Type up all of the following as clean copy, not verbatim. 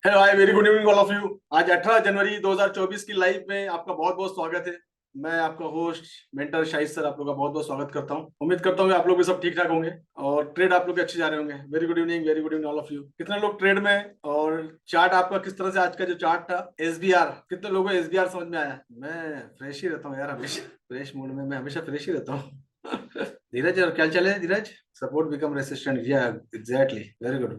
Hello hi, very good evening all of you. आज 18 जनवरी 2024 की live में आपका बहुत बहुत स्वागत है। मैं आपका होस्ट मेंटर शाहिद सर आप लोग का बहुत बहुत स्वागत करता हूं। उम्मीद करता हूं कि आप लोग भी सब ठीक ठाक होंगे और ट्रेड आप लोग के अच्छे जा रहे होंगे। Very good evening all of you. कितने लोग ट्रेड में हैं? और चार्ट आपका किस तरह से आज का जो चार्ट था एसबीआर, कितने लोगों को एसबीआर समझ में आया? मैं फ्रेश ही रहता हूँ यार, हमेशा फ्रेश मूड में, मैं हमेशा फ्रेश ही रहता हूँ। धीरज, और क्या चले धीरज? सपोर्ट बिकम रेसिस्टेंट, या exactly, very good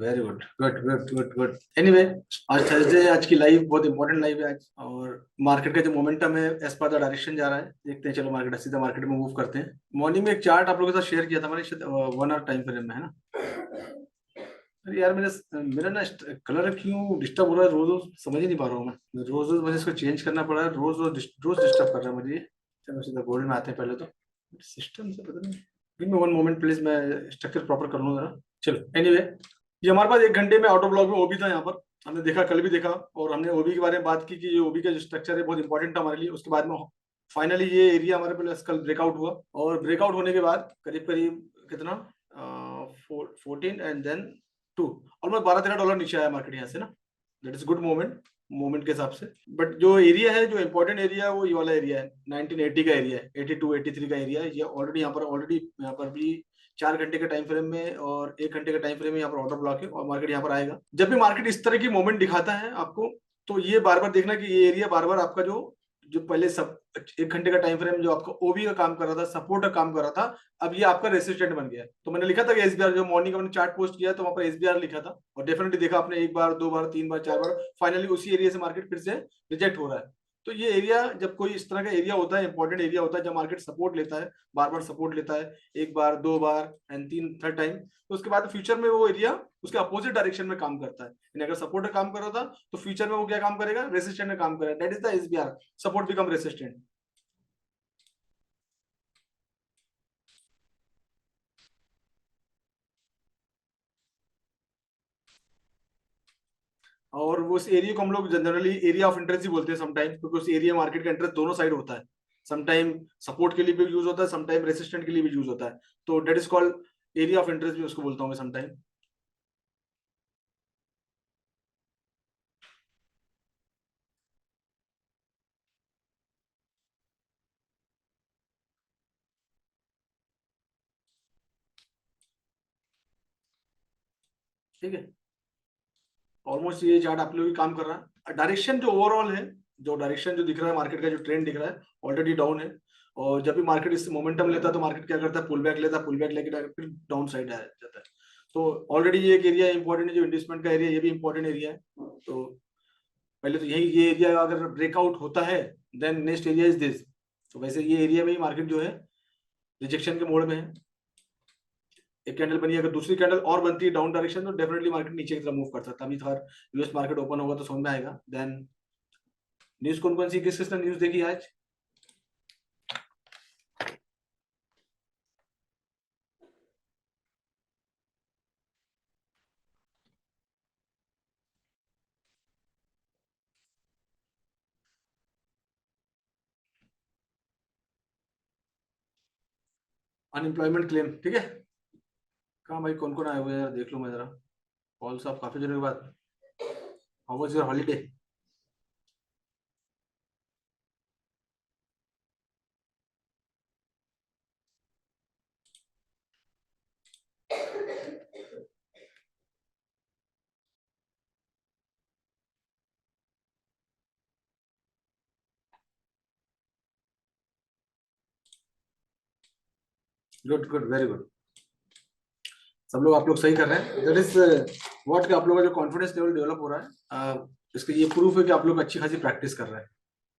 good good good good. Anyway, आज थर्सडे, आज की लाइव बहुत इंपॉर्टेंट लाइव है आज। और मार्केट का जो मोमेंटम है एज पर द डायरेक्शन जा रहा है, देखते हैं। चलो मार्केट सीधा मार्केट में मूव करते हैं। मॉर्निंग में एक चार्ट आप लोगों के साथ शेयर किया था मैंने, शायद 1 आवर टाइम फ्रेम में, है ना? अरे यार, मेरे मेरा ना कलर क्यों डिस्टर्ब हो रहा है रोज रोज, समझ ही नहीं पा रहा हूँ मैं। रोज रोज मुझे इसको चेंज करना पड़ रहा है, रोज रोज रोज डिस्टर्ब कर रहा है मुझे ये। चलो सीधा गोल्ड में आते हैं पहले तो। सिस्टम से पता नहीं, give me one moment please, मैं स्ट्रक्चर प्रॉपर कर लूँ जरा। चलो एनीवे, ये हमारे पास 1 घंटे में ऑटो ब्लॉक में ओबी था यहाँ पर। हमने देखा, कल भी देखा, और हमने ओबी के बारे में बात की कि ये ओबी का जो स्ट्रक्चर है बहुत इंपॉर्टेंट था हमारे लिए। उसके बाद में फाइनली ये एरिया हमारे पास कल ब्रेकआउट हुआ, और ब्रेकआउट होने के बाद करीब करीब कितना, 14 एंड देन 2, ऑलमोस्ट $12-13 नीचे आया मार्केट यहाँ से ना। That is good moment, moment के हिसाब से। बट जो एरिया है, जो इंपॉर्टेंट एरिया है, वो ये वाला एरिया है, 1980 का एरिया है, 82 83 का एरिया है। ये ऑलरेडी यहाँ पर भी 4 घंटे के टाइम फ्रेम में और 1 घंटे के टाइम फ्रेम में यहाँ पर ऑर्डर ब्लॉक है, और मार्केट यहाँ पर आएगा। जब भी मार्केट इस तरह की मूवमेंट दिखाता है आपको, तो ये बार बार देखना कि ये एरिया बार बार आपका जो जो पहले सब 1 घंटे का टाइम फ्रेम जो आपका ओबी का काम कर रहा था, सपोर्ट का काम कर रहा था, अब ये आपका रेसिस्टेंट बन गया है। तो मैंने लिखा था कि एसबीआर, जो मॉर्निंग का मैंने चार्ट पोस्ट किया तो वहां पर एसबीआर लिखा था, और डेफिनेटली देखा आपने, 1 बार 2 बार 3 बार 4 बार, फाइनली उसी एरिया से मार्केट फिर से रिजेक्ट हो रहा है। तो ये एरिया, जब कोई इस तरह का एरिया होता है, इंपॉर्टेंट एरिया होता है, जब मार्केट सपोर्ट लेता है, बार बार सपोर्ट लेता है, 1 बार 2 बार एंड 3 थर्ड टाइम, तो उसके बाद फ्यूचर में वो एरिया उसके अपोजिट डायरेक्शन में काम करता है। यानी अगर सपोर्ट में काम कर रहा था, तो फ्यूचर में वो क्या काम करेगा? रेसिस्टेंट में काम करेगा। That is the SBR, support become resistant. और वो उस एरिया को हम लोग जनरली एरिया ऑफ इंटरेस्ट ही बोलते हैं समटाइम, क्योंकि उस एरिया मार्केट का इंटरेस्ट दोनों साइड होता है। समटाइम सपोर्ट के लिए भी यूज होता है, समटाइम रेसिस्टेंट के लिए भी यूज होता है। तो that is called area of interest भी उसको बोलता हूँ मैं समटाइम। ठीक है, ऑलमोस्ट ये चार्ट आप लोग भी काम कर रहा है। डायरेक्शन जो ओवरऑल है, जो डायरेक्शन जो दिख रहा है मार्केट का, जो ट्रेंड दिख रहा है, ऑलरेडी डाउन है। और जब भी मार्केट इससे मोमेंटम लेता है तो मार्केट क्या करता है? पुल बैक लेता है, पुल बैक लेके डायरेक्ट फिर डाउन साइड आ जाता है। तो ऑलरेडी ये एक एरिया इंपॉर्टेंट है, जो इन्वेस्टमेंट का एरिया, ये भी इंपॉर्टेंट एरिया है। तो पहले तो यही, ये एरिया अगर ब्रेकआउट होता है, then next area is this. तो वैसे ये एरिया में ही मार्केट जो है रिजेक्शन के मोड में है। एक कैंडल बनी, अगर दूसरी कैंडल और बनती है डाउन डायरेक्शन, तो डेफिनेटली मार्केट नीचे की तरफ मूव कर सकता है। अभी थोड़ा यूएस मार्केट ओपन होगा तो समझ में आएगा। देन न्यूज कौन कौन सी, किस किसने न्यूज देखी आज? अनएम्प्लॉयमेंट क्लेम, ठीक है। कहाँ भाई, कौन कौन आए हुए हैं यार, देख लो मैं जरा। कॉल साहब, काफी दिनों के बाद। How was your holiday? Good good, very good. सब लोग, आप लोग सही कर रहे हैं। दैट इज व्हाट, कि आप लोगों का जो कॉन्फिडेंस लेवल डेवलप हो रहा है, इसका ये प्रूफ है कि आप लोग अच्छी खासी प्रैक्टिस कर रहे हैं।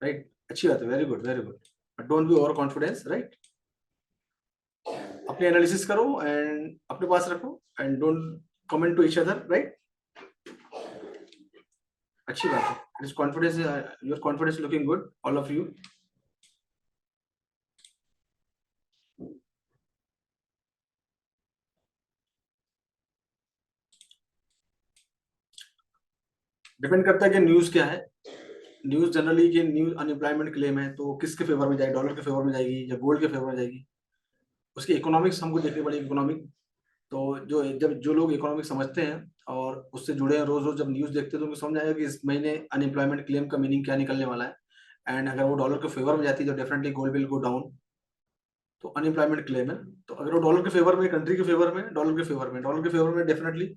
राइट, अच्छी बात है, very good very good. Don't be over confidence, right. अपने एनालिसिस करो एंड अपने पास रखो, and don't comment to each other, right. अच्छी बात है। This confidence, your confidence looking good, all of you. Depend करता है कि न्यूज क्या है। न्यूज जनरली, कि न्यूज अनएम्प्लॉयमेंट क्लेम है तो किसके फेवर में जाएगी? डॉलर के फेवर में जाएगी या गोल्ड के फेवर में जाएगी? उसकी इकोनॉमिक्स हमको देखनी पड़ेगी, इकोनॉमिक। तो जो, जब जो लोग इकोनॉमिक समझते हैं, और उससे जुड़े हैं, रोज रोज जब न्यूज देखते हैं तो उनको समझ आएगा कि इस महीने अनएम्प्लॉयमेंट क्लेम का मीनिंग क्या निकलने वाला है। एंड अगर वो डॉलर के फेवर में जाती है तो definitely gold will go down. तो अनएम्प्लॉयमेंट क्लेम है, तो अगर वो डॉलर के फेवर में, कंट्री के फेवर में, डॉलर के फेवर में डेफिनेटली।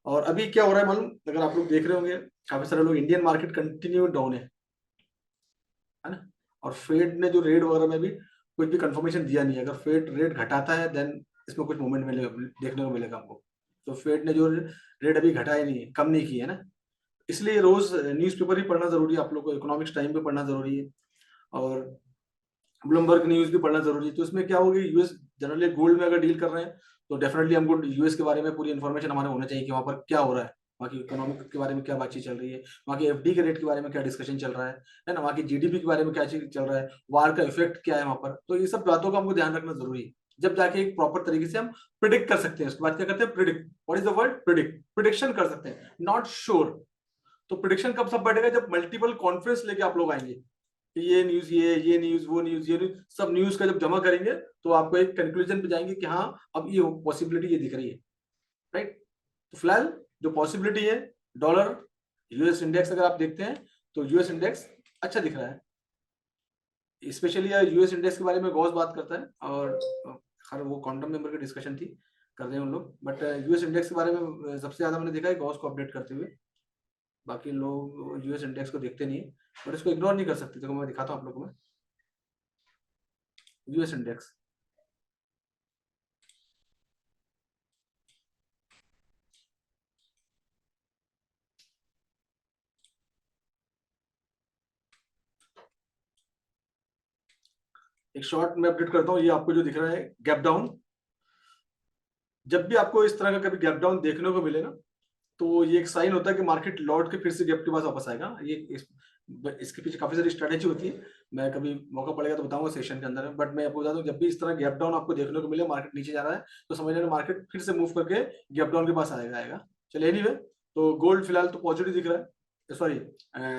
और अभी क्या हो रहा है मालूम, अगर आप लोग देख रहे होंगे, काफी सारे लोग, इंडियन मार्केट कंटिन्यू डाउन है ना। और फेड ने जो रेट वगैरह में भी कुछ भी कंफर्मेशन दिया नहीं है। अगर फेड रेट घटाता है देन इसमें कुछ मूवमेंट मिलेगा, देखने को मिलेगा हमको। तो फेड ने जो रेट अभी घटाया नहीं है, कम नहीं किया है ना, इसलिए रोज न्यूज़पेपर ही पढ़ना जरूरी है। आप लोग को इकोनॉमिक्स टाइम पे पढ़ना जरूरी है, और ब्लूमबर्ग न्यूज भी पढ़ना जरूरी है। तो इसमें क्या होगी, यूएस जनरली गोल्ड में अगर डील कर रहे हैं तो डेफिनेटली हमको यूएस के बारे में पूरी इन्फॉर्मेशन हमारे होना चाहिए कि वहाँ पर क्या हो रहा है, वहाँ की इकोनॉमिक के बारे में क्या बातचीत चल रही है, वहाँ की एफडी के रेट के बारे में क्या डिस्कशन चल रहा है ना, वहाँ की जीडीपी के बारे में क्या चीज चल रहा है, वार का इफेक्ट क्या है वहाँ पर। तो ये सब बातों का हमको ध्यान रखना जरूरी है, जब जाके एक प्रॉपर तरीके से हम प्रिडिक्ट कर सकते हैं। उसके बाद क्या करते हैं, predict. What is the word, predict, prediction कर सकते हैं, नॉट श्योर। तो प्रिडिक्शन कब सब बैठेगा, जब मल्टीपल कॉन्फ्रेंस लेके आप लोग आएंगे, ये न्यूज, ये न्यूज, वो न्यूज, ये न्यूज, सब न्यूज का जब जमा करेंगे तो आपको एक कंक्लूजन पे जाएंगे कि हाँ अब ये पॉसिबिलिटी ये दिख रही है, राइट। तो फिलहाल जो पॉसिबिलिटी है, डॉलर, यूएस इंडेक्स अगर आप देखते हैं तो यूएस इंडेक्स अच्छा दिख रहा है। स्पेशली यूएस इंडेक्स के बारे में गॉस बात करता है, और हर वो क्वांटम नंबर की डिस्कशन थी, कर रहे हैं उन लोग। बट यूएस इंडेक्स के बारे में सबसे ज्यादा मैंने देखा है गॉस को अपडेट करते हुए। बाकी लोग यूएस इंडेक्स को देखते नहीं है, बट इसको इग्नोर नहीं कर सकते। देखो मैं दिखाता हूँ आप लोगों को, मैं यूएस इंडेक्स, एक शॉर्ट में अपडेट करता हूँ। ये आपको जो दिख रहा है गैप डाउन, जब भी आपको इस तरह का कभी गैप डाउन देखने को मिले ना, तो ये एक साइन होता है कि मार्केट लौट के फिर से गैप के पास वापस आएगा। ये इसके पीछे काफी सारी स्ट्रेटेजी होती है, मैं कभी मौका पड़ेगा तो बताऊंगा सेशन के अंदर। बट मैं आपको बता दूं, जब भी इस तरह गैप डाउन आपको देखने को मिले, मार्केट नीचे जा रहा है, तो समझ लेना मार्केट फिर से मूव करके गैप डाउन के पास आएगा। चलिए एनीवे, तो गोल्ड फिलहाल तो पॉजिटिव दिख रहा है, सॉरी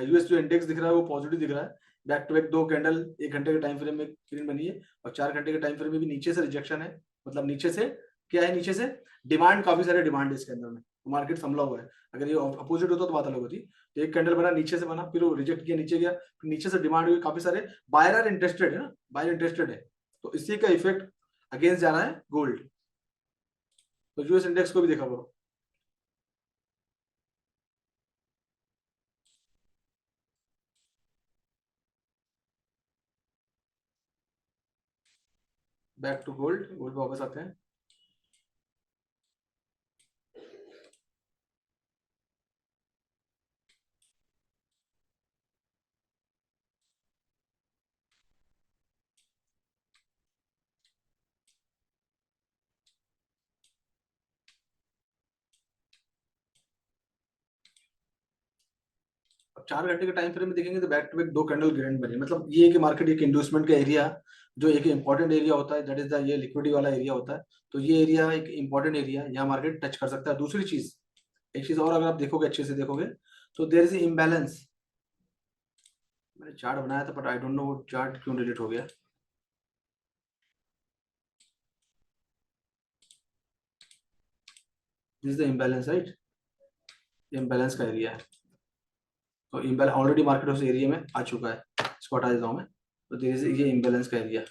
यूएस जो इंडेक्स दिख रहा है वो पॉजिटिव दिख रहा है। बैक टू बैक दो कैंडल, 1 घंटे के टाइम फ्रेम में ग्रीन बनी है, और 4 घंटे के टाइम फ्रेम में भी नीचे से रिजेक्शन है। मतलब नीचे से क्या है, नीचे से डिमांड, काफी सारे डिमांड है इसके अंदर में, मार्केट संभला हुआ है। अगर ये अपोजिट होता तो बात अलग होती। तो एक कैंडल बना, नीचे से बना, फिर वो रिजेक्ट किया, नीचे गया, फिर नीचे से डिमांड हुई, काफी सारे बायर आर इंटरेस्टेड है ना, बायर इंटरेस्टेड है। तो इसी का इफेक्ट अगेंस्ट जा रहा है गोल्ड। तो यूएस इंडेक्स को भी देखा करो। बैक टू गोल्ड, गोल्ड पे वापस आते हैं। 4 घंटे के टाइम फ्रेम में देखेंगे तो बैक टू बैक दो कैंडल ग्रैंड बने। मतलब ये कि मार्केट एक इंडोसमेंट का एरिया, जो एक इंपॉर्टेंट एरिया होता है, दैट इज द ये लिक्विडिटी वाला एरिया होता है। तो ये एरिया एक इंपॉर्टेंट एरिया, यहाँ मार्केट टच कर सकता है। दूसरी चीज, एक चीज और, अगर आप देखोगे, अच्छे से देखोगे, तो देयर इज इम्बैलेंस। मैंने चार्ट बनाया था बट आई डोंट नो वो चार्ट क्यों डिलीट हो गया। This is the imbalance, right. Imbalance का एरिया है। तो इम्बैलेंस ऑलरेडी मार्केट उस एरिया में आ चुका है, इसको हटा देता हूँ मैं। तो धीरे ये इम्बैलेंस का एरिया,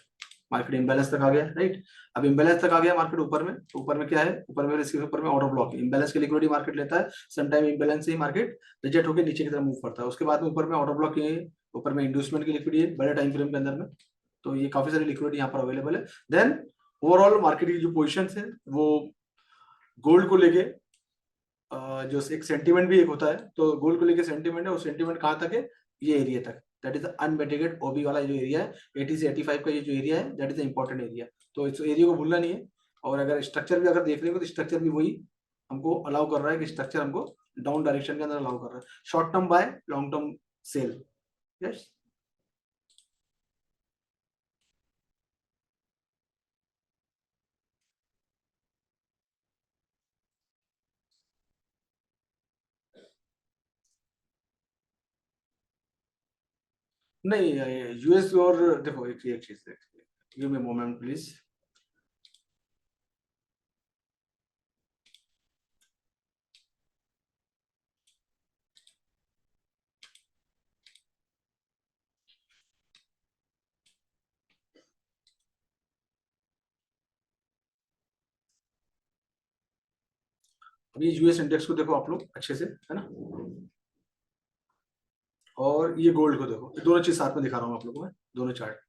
मार्केट इम्बैलेंस तक आ गया, राइट। अब इम्बैलेंस तक आ गया मार्केट ऊपर में, तो ऊपर में क्या है, ऊपर में इसके ऊपर में ऑर्डर ब्लॉक, इम्बैलेंस की लिक्विडिटी मार्केट लेता है। सम टाइम इम्बैलेंस से ही मार्केट रिजेक्ट होकर नीचे की तरफ मूव करता है। उसके बाद में ऊपर में ऑर्डर ब्लॉक की, ऊपर में इंड्यूसमेंट की लिक्विडिटी बड़े टाइम फ्रेम के अंदर में। तो ये काफी सारी लिक्विडिटी यहाँ पर अवेलेबल है। देन ओवरऑल मार्केट की जो पोजिशन है वो गोल्ड को लेके, जो एक सेंटीमेंट भी एक होता है, तो गोल्ड को लेके सेंटीमेंट है, वो सेंटीमेंट कहाँ तक है, ये एरिया तक। दैट इज अनमिटिगेटेड ओबी वाला जो एरिया है, 80 से 85 का ये जो एरिया है, दैट इज इंपॉर्टेंट एरिया। तो इस एरिया को भूलना नहीं है। और अगर स्ट्रक्चर भी अगर देख रहे हो तो स्ट्रक्चर भी वही हमको अलाउ कर रहा है, कि स्ट्रक्चर हमको डाउन डायरेक्शन के अंदर अलाउ कर रहा है, short term buy, long term sell. Yes. नहीं, यूएस और देखो, एक चीज, गिव मी मोमेंट प्लीज। अभी यूएस इंडेक्स को देखो आप लोग अच्छे से, है ना, और ये गोल्ड को देखो, ये दोनों चीज साथ में दिखा रहा हूँ आप लोगों को मैं, दोनों चार्ट।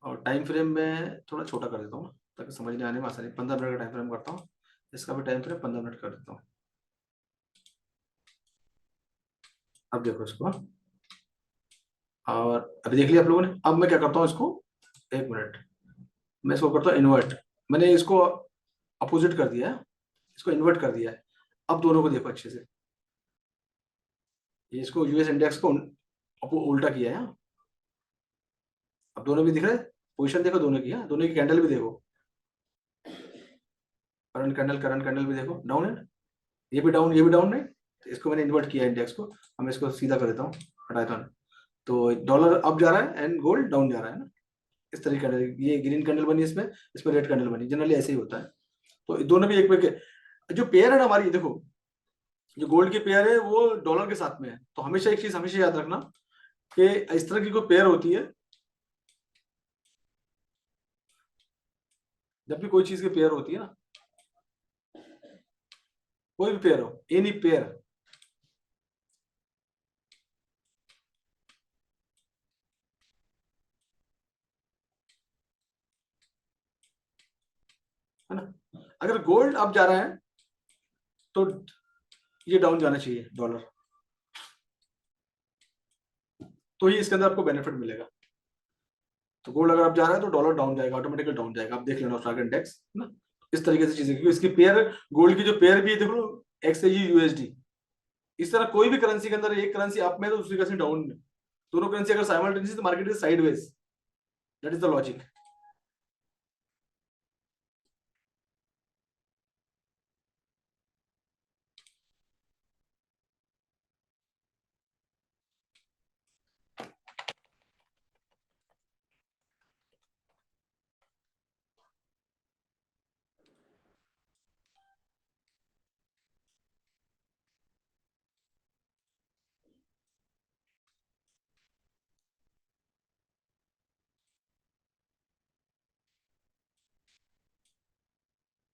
और टाइम फ्रेम में थोड़ा छोटा कर देता हूँ ना, ताकि समझने आने में आसानी। 15 मिनट का टाइम फ्रेम करता हूँ, इसका भी टाइम फ्रेम 15 मिनट कर देता हूँ। अब देखो इसको, हाँ? और अभी देख लिया आप लोगों ने। अब मैं क्या करता हूँ इसको, एक मिनट, मैं इसको करता हूँ इन्वर्ट। मैंने इसको अपोजिट कर दिया है, इसको इन्वर्ट कर दिया है। अब दोनों को देखो अच्छे से, ये इसको यूएस इंडेक्स को उल्टा किया है। अब दोनों भी दिख रहे हैं, पोजीशन देखो दोनों की, हाँ, दोनों की कैंडल भी देखो, करंट कैंडल भी देखो डाउन है, ये भी डाउन, ये भी डाउन है। तो इसको मैंने इन्वर्ट किया इंडेक्स को। अब मैं इसको सीधा कर देता हूँ, हटा देता हूँ। तो डॉलर अप जा रहा है एंड गोल्ड डाउन जा रहा है ना, इस तरीके का। ये ग्रीन कैंडल बनी इसमें, इसमें रेड कैंडल बनी, जनरली ऐसे ही होता है। तो दोनों भी एक पे जो पेयर है ना हमारी, देखो जो गोल्ड की पेयर है वो डॉलर के साथ में है। तो हमेशा एक चीज हमेशा याद रखना कि इस तरह की कोई पेयर होती है, जब भी कोई चीज की पेयर होती है ना, कोई भी पेयर हो, एनी पेयर, है ना, अगर गोल्ड अप जा रहा है तो ये डाउन जाना चाहिए डॉलर, तो ही इसके अंदर आपको बेनिफिट मिलेगा। तो गोल्ड अगर आप जा रहा है तो डॉलर डाउन जाएगा, ऑटोमेटिकली डाउन जाएगा। आप देख लेना स्टॉक इंडेक्स ना, इस तरीके से चीजें, क्योंकि इसकी पेयर, गोल्ड की जो पेयर भी है, देख लो, XAU USD। इस तरह कोई भी करेंसी के अंदर एक करेंसी अप में है तो दूसरी करेंसी डाउन में, दोनों करेंसी अगर साइमल्टेनियसली, तो market is sideways. That is the logic.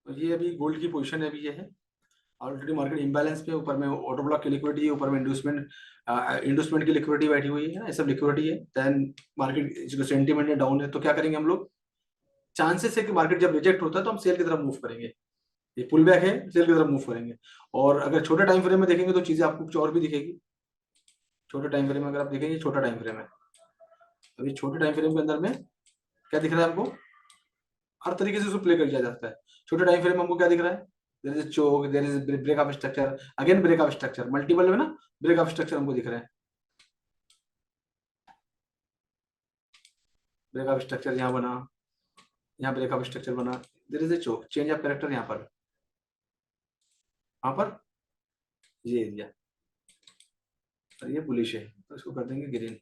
तो ये अभी गोल्ड की पोजीशन है, अभी ये है ऑलरेडी मार्केट इम्बैलेंस पे, ऊपर में ऑटो ब्लॉक की लिक्विडिटी है, ऊपर में इंडस्टमेंट इंडस्टमेंट की लिक्विडिटी बैठी हुई है ना, ये सब लिक्विडिटी है। देन मार्केट जो सेंटीमेंट है डाउन है, तो क्या करेंगे हम लोग, चांसेस है कि मार्केट जब रिजेक्ट होता है तो हम सेल की तरफ मूव करेंगे। ये पुल बैक है, सेल की तरफ मूव करेंगे। और अगर छोटे टाइम फ्रेम में देखेंगे तो चीजें आपको कुछ और भी दिखेगी। छोटे टाइम फ्रेम में अगर आप देखेंगे, छोटा टाइम फ्रेम है, अभी छोटे टाइम फ्रेम के अंदर में क्या दिख रहा है आपको, हर तरीके से उसको प्ले कर किया जाता है। छोटे टाइम फ्रेम में हमको क्या दिख रहा है, there is choke, there is break of structure, again break of structure, multiple में ना ब्रेक ऑफ स्ट्रक्चर हमको दिख रहा है। ब्रेक ऑफ स्ट्रक्चर यहाँ बना, यहाँ ब्रेक ऑफ स्ट्रक्चर बना, there is a choke, change of character यहाँ पर, यहाँ पर ये एरिया, और ये बुलिश है, तो इसको कर देंगे ग्रीन।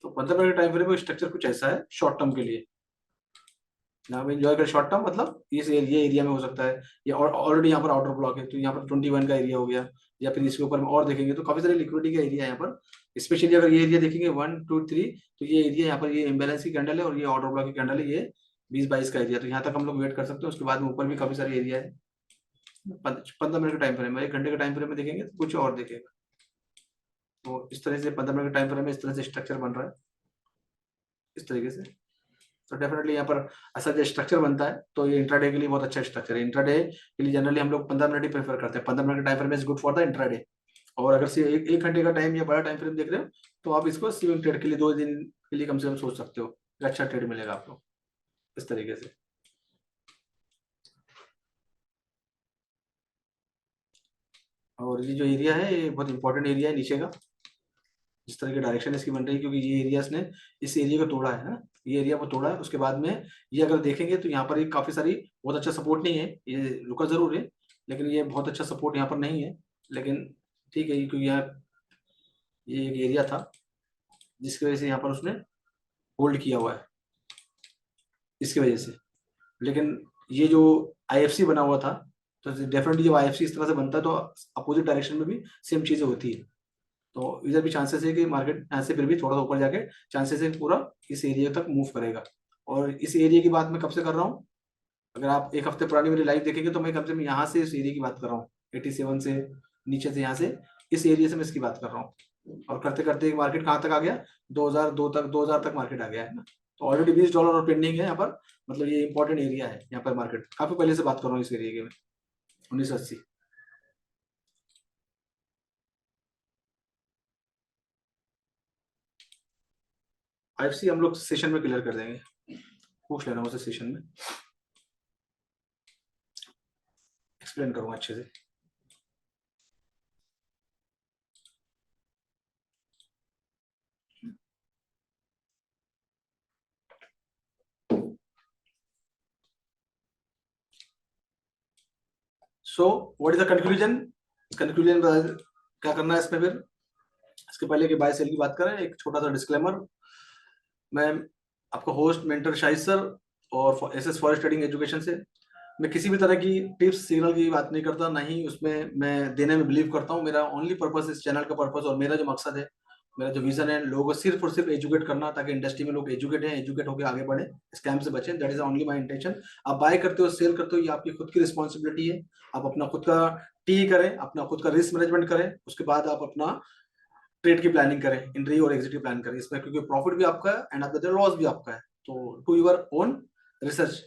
तो 15 मिनट टाइम फ्रेम में स्ट्रक्चर कुछ ऐसा है शॉर्ट टर्म के लिए, यहाँ पे एंजॉय कर शॉर्ट टर्म, मतलब ये एरिया में हो सकता है, ये ऑलरेडी यहाँ पर आउटर ब्लॉक है, तो यहाँ पर 21 का एरिया हो गया। या फिर इसके ऊपर में और देखेंगे तो काफी सारी लिक्विडिटी का एरिया है यहाँ पर। स्पेशली अगर ये एरिया देखेंगे 1 2 3, तो ये एरिया यहाँ पर, ये इम्बेलेंस की कैंडल है और ये ऑर्डर ब्लॉक की कैंडल है, ये 20 22 का एरिया। तो यहाँ तक हम लोग वेट कर सकते हैं, उसके बाद में ऊपर भी काफी सारी एरिया है। 15 मिनट का टाइम फ्रेम है, 1 घंटे का टाइम फ्रेम में देखेंगे तो कुछ और देखेगा। तो इस तरह से 15 मिनट का टाइम फ्रेम में इस तरह से स्ट्रक्चर बन रहा है, इस तरीके से। तो डेफिनेटली यहाँ पर ऐसा जो स्ट्रक्चर बनता है, तो ये इंट्राडे के लिए बहुत अच्छा स्ट्रक्चर है। इंट्राडे के लिए जनरली हम लोग 15 मिनट ही प्रेफर करते हैं। 15 मिनट का time frame is good for the intraday. और अगर से एक घंटे का टाइम या बड़ा टाइम फ्रेम देख रहे हो, तो आप इसको स्विंग ट्रेड के लिए 2 दिन के लिए कम से कम सोच सकते हो, अच्छा ट्रेड मिलेगा आपको इस तरीके से। और ये जो एरिया है, ये बहुत इंपॉर्टेंट एरिया है नीचे का, जिस तरह की डायरेक्शन इसकी बन रही है, क्योंकि ये एरियाज ने इस एरिया को तोड़ा है ना, ये एरिया को तोड़ा है। उसके बाद में ये अगर देखेंगे तो यहाँ पर एक काफी सारी, बहुत अच्छा सपोर्ट नहीं है, ये रुका जरूर है, लेकिन ये बहुत अच्छा सपोर्ट यहाँ पर नहीं है। लेकिन ठीक है, क्योंकि यहाँ ये एक एरिया था जिसकी वजह से यहाँ पर उसने होल्ड किया हुआ है, इसकी वजह से। लेकिन ये जो IFC बना हुआ था, तो डेफिनेटली जब IFC इस तरह से बनता है तो अपोजिट डायरेक्शन में भी सेम चीजें होती है। तो इधर भी चांसेस है कि मार्केट यहाँ से फिर भी थोड़ा सा ऊपर जाके चांसेस है कि पूरा इस एरिया तक मूव करेगा। और इस एरिया की बात मैं कब से कर रहा हूँ, अगर आप एक हफ्ते पुरानी मेरी लाइव देखेंगे तो मैं कम से कम यहाँ से इस एरिया की बात कर रहा हूँ, 87 से नीचे से, यहाँ से इस एरिया से मैं इसकी बात कर रहा हूँ। और करते करते मार्केट कहाँ तक आ गया, 2002 तक, 2000 तक मार्केट आ गया है ना। तो ऑलरेडी $20 और पेंडिंग है यहाँ पर, मतलब ये इंपॉर्टेंट एरिया है यहाँ पर। मार्केट काफी पहले से बात कर रहा हूँ इस एरिया के में, 1980। IFC हम लोग सेशन में क्लियर कर देंगे, पूछ लेना उसे सेशन में, एक्सप्लेन करूंगा अच्छे से। So what is the conclusion, conclusion क्या करना है इसमें फिर, इसके पहले कि बाय सेल की बात करें, एक छोटा सा डिस्क्लेमर। मैं आपका होस्ट मेंटर शाहिद सर और SS फॉरेस्ट ट्रेडिंग एजुकेशन से, मैं किसी भी तरह की टिप्स सिग्नल की बात नहीं करता, ना ही उसमें मैं देने में बिलीव करता हूँ। मेरा ओनली पर्पस, इस चैनल का पर्पस और मेरा जो मकसद है, मेरा जो विजन है, लोगों को सिर्फ और सिर्फ एजुकेट करना, ताकि इंडस्ट्री में लोग एजुकेट हैं, एजुकेट होकर आगे बढ़े, स्कैम से बचें। That is only my intention. आप बाय करते हो, सेल करते हो, ये आपकी खुद की रिस्पॉन्सिबिलिटी है। आप अपना खुद का टी करें, अपना खुद का रिस्क मैनेजमेंट करें, उसके बाद आप अपना ट्रेड की प्लानिंग करें, एंट्री और एग्जिट की प्लान करें इसमें, क्योंकि प्रॉफिट भी आपका है एंड ऑफ द लॉस भी आपका है। तो do your own research.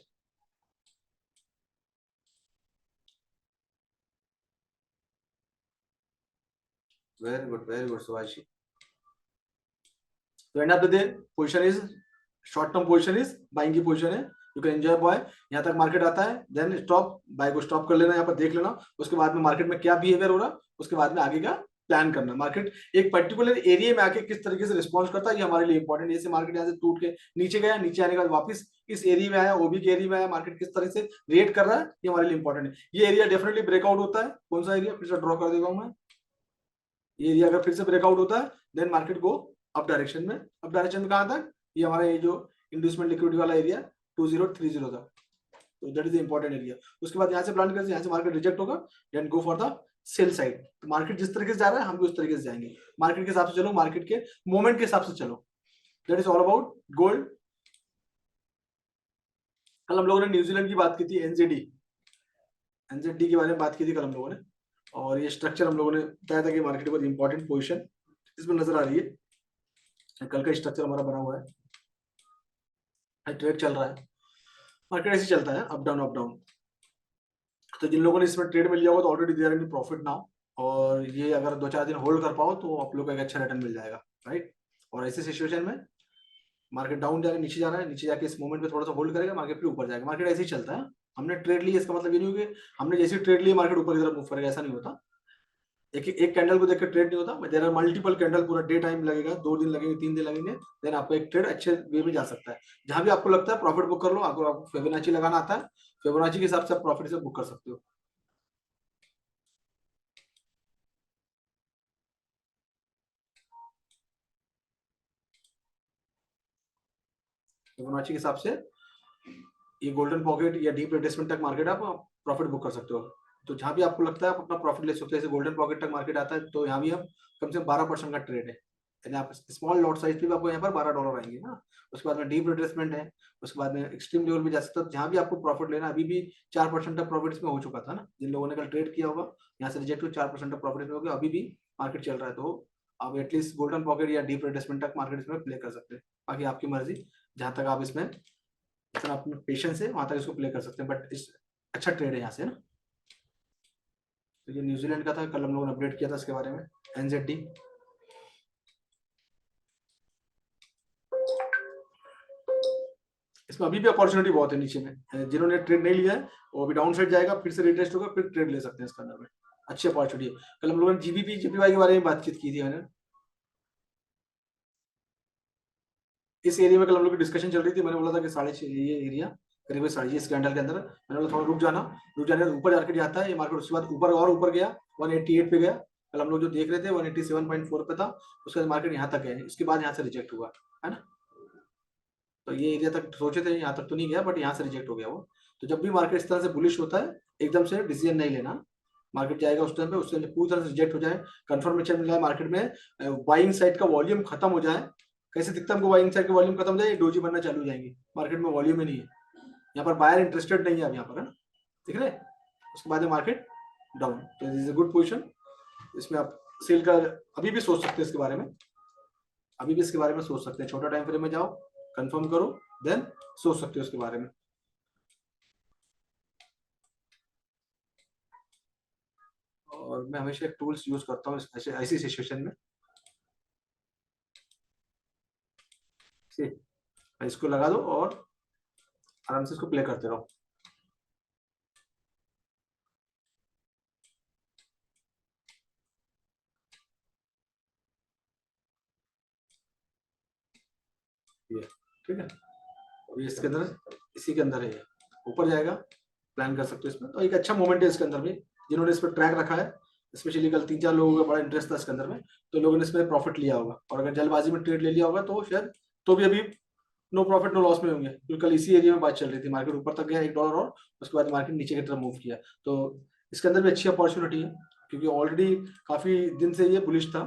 Very good Subhash ji. तो end of the day position is, short term position is buying की पोजीशन है, यू कैन एंजॉय बाय। यहाँ तक मार्केट आता है देन स्टॉप, बाय को स्टॉप कर लेना, यहाँ पर देख लेना, उसके बाद में मार्केट में क्या बिहेवियर हो रहा, उसके बाद में आगे का प्लान करना। मार्केट एक पर्टिकुलर एरिया में आके किस तरीके से रिस्पॉन्स करता है, ये हमारे लिए इंपॉर्टेंट है। जैसे मार्केट यहाँ से टूट के नीचे गया, नीचे आने के बाद वापस इस एरिया में आया, ओबी के एरिया में आया, मार्केट किस तरह से रिएक्ट कर रहा है, ये हमारे लिए इंपॉर्टेंट है। ये एरिया डेफिनेटली ब्रेकआउट होता है, कौन सा एरिया फिर से ड्रॉ कर देता हूँ मैं, ये एरिया अगर फिर से ब्रेकआउट होता है देन मार्केट को अप डायरेक्शन में। अप डायरेक्शन में कहाँ तक, ये हमारा ये जो इंड्यूसमेंट लिक्विडिटी वाला एरिया 2030 था, तो that is the important area. उसके बाद यहाँ से प्लान करते, यहाँ से मार्केट रिजेक्ट होगा, then go for the sell side. तो मार्केट जिस तरीके से जा रहा है हम भी उस तरीके से जाएंगे, मार्केट के हिसाब से चलो, मार्केट के मोमेंट के हिसाब से चलो। That is all about gold. कल हम लोगों ने न्यूजीलैंड की बात की थी, एनजेडी, एनजेडी के बारे में बात की थी कल हम लोगों ने, और ये स्ट्रक्चर हम लोगों ने बताया था कि मार्केट पर इंपॉर्टेंट पोजिशन इसमें नजर आ रही है। कल का स्ट्रक्चर हमारा बना हुआ है, ट्रेड चल रहा है, मार्केट ऐसे चलता है, अप डाउन अप डाउन। तो जिन लोगों ने इसमें ट्रेड में लिया होगा तो already they are in profit now, और ये अगर 2-4 दिन होल्ड कर पाओ तो आप लोग को एक अच्छा रिटर्न मिल जाएगा, राइट। और ऐसे सिचुएशन में मार्केट डाउन जाके नीचे जा रहा है, नीचे जाके इस मोमेंट पे थोड़ा सा होल्ड करेगा, मार्केट फिर ऊपर जाएगा। मार्केट ऐसे ही चलता है। हमने ट्रेड लिया इसका मतलब ये नहीं हो कि हमने जैसे ट्रेड लिया मार्केट ऊपर की तरफ मूव करेगा, ऐसा नहीं होता। एक कैंडल को देख के ट्रेड नहीं होता, देयर आर मल्टीपल कैंडल, पूरा डे टाइम लगेगा, 2 दिन लगेंगे, 3 दिन लगेंगे, देन आपका एक ट्रेड अच्छे वे में जा सकता है। जहां भी आपको लगता है प्रॉफिट बुक कर लो, आपको फिबोनाची लगाना आता है, फिबोनाची के हिसाब से आप प्रॉफिट से बुक कर सकते हो। फिबोनाची के हिसाब से ये गोल्डन पॉकेट या डीप रिट्रेसमेंट तक मार्केट आप प्रॉफिट बुक कर सकते हो। तो जहां भी आपको लगता है आप अपना प्रॉफिट ले सकते हो। जैसे गोल्डन पॉकेट तक मार्केट आता है तो यहाँ भी हम कम से कम 12% का ट्रेड है, यानी आप स्मॉल लॉट साइज पे भी आपको यहाँ पर $12 आएंगे ना। उसके बाद में डीप रिट्रेसमेंट है, उसके बाद में एक्सट्रीम लेवल भी जा सकता है। जहां भी आपको प्रॉफिट लेना, अभी भी 4% का प्रॉफिट इसमें हो चुका था ना, जिन लोगों ने कल ट्रेड किया होगा यहाँ से रिजेक्ट हो, 4% का प्रॉफिट हो गया, अभी भी मार्केट चल रहा है। तो आप एटलीस्ट गोल्डन पॉकेट या डीप रिट्रेसमेंट तक मार्केट इसमें प्ले कर सकते हैं। बाकी आपकी मर्जी, जहां तक आप इसमें इतना अपना पेशेंस है वहां तक इसको प्ले कर सकते हैं, बट इस अच्छा ट्रेड है यहाँ से ना। तो ये न्यूजीलैंड का था, कल हम लोगों ने अपडेट किया था इसके बारे में, एनजेडी। इसमें अभी भी अपॉर्चुनिटी बहुत है नीचे में, जिन्होंने ट्रेड नहीं लिया है वो अभी डाउन साइड जाएगा, फिर से रिटेस्ट होगा, फिर ट्रेड ले सकते हैं इसके अंदर में, अच्छी अपॉर्चुनिटी है। कल हम लोगों ने जीबीपी जीपीवाई के बारे में बातचीत की थी मैंने, इस एरिया में कल हम लोग की डिस्कशन चल रही थी। मैंने बोला था कि 6.5 ये एरिया करीब 6.5 इस कैंडल के अंदर, मैंने बोला थोड़ा रुक जाना, रुक जाने ऊपर जाकर जाता है ये मार्केट, उसके बाद ऊपर और ऊपर गया, 188 पे गया। कल हम लोग जो देख रहे थे 187.4 पे था, उसके बाद मार्केट यहाँ तक है, इसके बाद यहाँ से रिजेक्ट हुआ है ना। तो ये एरिया तक सोचे थे, यहाँ तक तो नहीं गया, बट यहाँ से रिजेक्ट हो गया वो। तो जब भी मार्केट इस तरह से बुलिश होता है एकदम से डिसीजन नहीं लेना, मार्केट जाएगा उस टाइम पे, उससे पूरी तरह से रिजेक्ट हो जाए, कंफर्मेशन मिला है मार्केट में, बाइंग साइड का वॉल्यूम खत्म हो जाए। कैसे दिखता है हमको बाइंग साइड का वॉल्यूम खत्म हो जाए, डोजी बनना चालू हो जाएंगी, मार्केट में वॉल्यूम ही नहीं है, यहाँ पर बायर इंटरेस्टेड नहीं है अब यहाँ पर, है ना, दिख रहे हैं। उसके बाद मार्केट डाउन, तो this is a good position, इसमें आप सेल का अभी भी सोच सकते हैं, इसके बारे में अभी भी इसके बारे में सोच सकते हैं, छोटा टाइम फ्रेम में जाओ, कंफर्म करो, देन सोच सकते हो उसके बारे में। और मैं हमेशा एक टूल्स यूज करता हूँ ऐसे ऐसी सिचुएशन में, इसको लगा दो और आराम से इसको प्ले करते रहो। ये ठीक है, अभी इसके अंदर, इसी के अंदर है ये, ऊपर जाएगा, प्लान कर सकते हो इसमें। तो एक अच्छा मोमेंट है इसके अंदर भी, जिन्होंने इस पर ट्रैक रखा है, स्पेशली कल 3-4 लोगों का बड़ा इंटरेस्ट था इसके अंदर में, तो लोगों ने इसमें प्रॉफिट लिया होगा, और अगर जल्दबाजी में ट्रेड ले लिया होगा तो शायद तो भी अभी नो प्रॉफिट नो लॉस में होंगे, क्योंकि कल इसी एरिया में बात चल रही थी, मार्केट ऊपर तक गया $1 और उसके बाद मार्केट नीचे की तरफ मूव किया। तो इसके अंदर भी अच्छी अपॉर्चुनिटी है, क्योंकि ऑलरेडी काफी दिन से ये बुलिश था,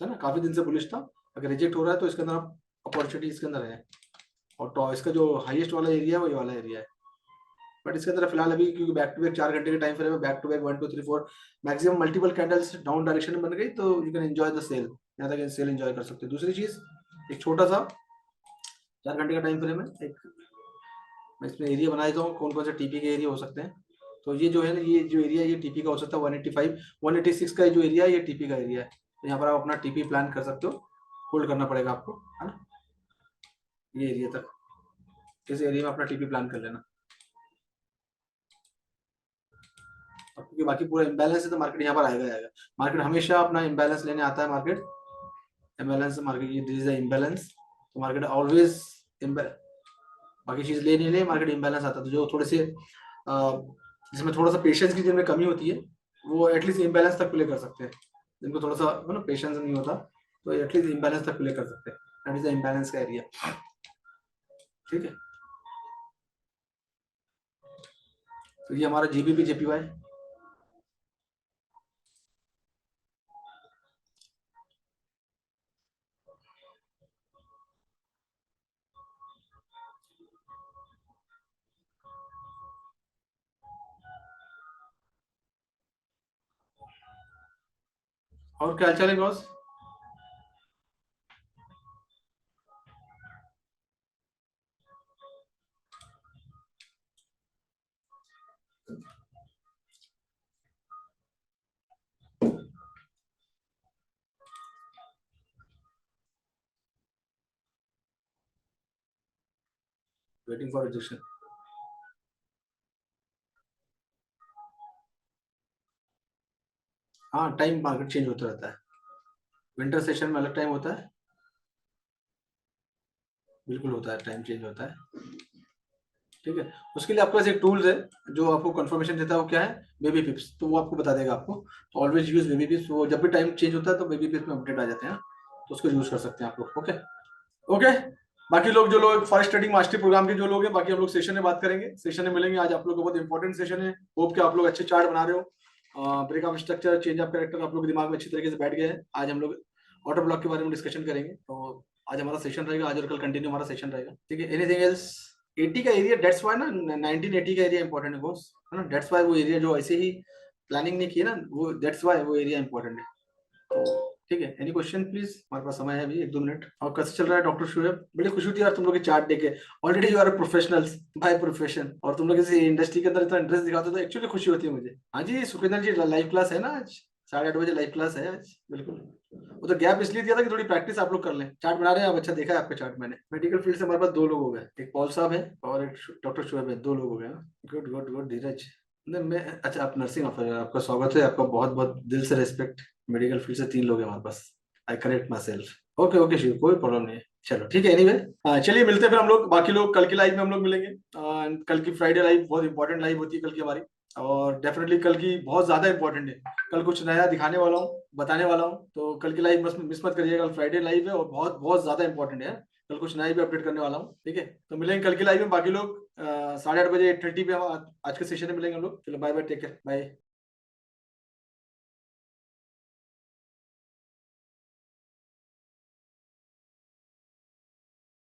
है ना, काफी दिन से बुलिश था। अगर रिजेक्ट हो रहा है तो इसके अंदर अपॉर्चुनिटी इसके अंदर है, और तो इसका जो हाईएस्ट वाला एरिया है वो ये वाला एरिया है। बट इसके अंदर फिलहाल अभी, क्योंकि बैक टू बैक 4 घंटे के टाइम फ्रेम में, back to back 1 2 3 4 maximum multiple candles down direction में बन गई, तो you can enjoy the sell, यहाँ तक सेल एंजॉय कर सकते हो। दूसरी चीज, एक छोटा सा 4 घंटे का टाइम फ्रेम है, एक मैं इसमें एरिया बना देता हूँ, कौन कौन से टीपी के एरिया हो सकते हैं। तो ये जो है ना, ये जो एरिया, ये टीपी का हो सकता है 185 186 का जो एरिया है, ये टीपी का एरिया है, तो यहाँ पर आप अपना टीपी प्लान कर सकते हो, होल्ड करना पड़ेगा आपको, है ना, ये एरिया तक, इस एरिया में अपना टीपी प्लान कर लेना, क्योंकि बाकी पूरा इम्बैलेंस है तो मार्केट यहाँ पर आएगा आएगा। मार्केट हमेशा अपना इम्बैलेंस लेने आता है, मार्केट इम्बैलेंस, मार्केट ये दिस इज द इम्बैलेंस, तो मार्केट ऑलवेज बाकी चीज ले नहीं ले, मार्केट इम्बैलेंस आता है। तो जो थोड़े से जिसमें थोड़ा सा पेशेंस की जिनमें कमी होती है, वो एटलीस्ट इम्बैलेंस तक प्ले कर सकते हैं, जिनको थोड़ा सा ना पेशेंस नहीं होता, तो एटलीस्ट इम्बैलेंस तक प्ले कर सकते हैं, दैट इज द इम्बैलेंस का एरिया, ठीक है। तो ये हमारा जीबीपी जेपीवाई, और क्या चलेगा बॉस? वेटिंग फॉर रिजेक्शन, हाँ, टाइम मार्केट चेंज होता रहता है, विंटर सेशन में अलग टाइम होता है, बिल्कुल होता है, टाइम चेंज होता है, ठीक है। उसके लिए आपके पास एक टूल्स है जो आपको कंफर्मेशन देता है, वो क्या है, बेबी पिप्स, तो वो आपको बता देगा आपको, तो ऑलवेज यूज बेबी पिप्स, वो जब भी टाइम चेंज होता है तो बेबी पिप्स में अपडेट आ जाते हैं, तो उसको यूज कर सकते हैं आप लोग, ओके ओके। बाकी लोग, जो लोग फॉरेक्स ट्रेडिंग मास्टरी प्रोग्राम के जो लोग हैं, बाकी हम लोग सेशन में बात करेंगे, सेशन में मिलेंगे। आज आप लोग को बहुत इंपॉर्टेंट सेशन है, होप कि आप लोग अच्छे चार्ट बना रहे हो, break of structure, change of character आप लोग के दिमाग में अच्छी तरीके से बैठ गए हैं। आज हम लोग ऑर्डर ब्लॉक के बारे में डिस्कशन करेंगे, तो आज हमारा सेशन रहेगा, आज और कल कंटिन्यू हमारा सेशन रहेगा, ठीक है। Anything else? 80 का एरिया, डेट्स वाई ना 1980 का एरिया इंपॉर्टेंट है बॉस, है ना, डेट्स वाई वो एरिया जो ऐसे ही प्लानिंग नहीं की है ना, वो डेट्स वाई वो एरिया इंपॉर्टेंट है, तो ठीक है। एनी क्वेश्चन प्लीज, हमारे पास समय है अभी 1-2 मिनट। और कैसे चल रहा है डॉक्टर शुएब? बड़ी खुशी होती है यार तुम लोग के चार्ट देखे, already you are professionals by profession, और तुम लोग इसी इंडस्ट्री के अंदर इतना इंटरेस्ट दिखाते हो, तो एक्चुअली खुशी होती है मुझे। हाँ जी सुखविंदर जी, लाइव क्लास है ना आज, 8:30 बजे लाइव क्लास है आज, बिल्कुल। वो तो गैप इसलिए दिया था कि थोड़ी प्रैक्टिस आप लोग कर लें, चार्ट बना रहे हैं आप, अच्छा देखा है आपका चार्ट मैंने। मेडिकल फील्ड से हमारे पास 2 लोग हो गए, एक पॉल साहब है और एक डॉक्टर शुएब है, 2 लोग हो गए। गुड गुड गुड धीरज, नहीं मैं, अच्छा आप नर्सिंग ऑफिसर, आपका स्वागत है, आपका बहुत बहुत दिल से रिस्पेक्ट। मेडिकल फील्ड से 3 लोग हैं हमारे पास, I correct myself, okay okay Shiv, कोई प्रॉब्लम नहीं है, चलो ठीक है। एनीवे चलिए मिलते हैं फिर हम लोग, बाकी लोग कल की लाइव में हम लोग मिलेंगे, कल की फ्राइडे लाइव बहुत इंपॉर्टेंट लाइव होती है कल की हमारी, और डेफिनेटली कल की बहुत ज्यादा इंपॉर्टेंट है, कल कुछ नया दिखाने वाला हूँ, बताने वाला हूँ, तो कल की लाइव मिस मत करिएगा, कल फ्राइडे लाइव है और बहुत बहुत ज्यादा इंपॉर्टेंट है, कल कुछ नया भी अपडेट करने वाला हूँ। ठीक है, तो मिलेंगे कल की लाइव में। बाकी लोग 8:30 बजे 8:30 पे हम आज के सेशन में मिलेंगे हम लोग। चलो bye bye, take care, bye.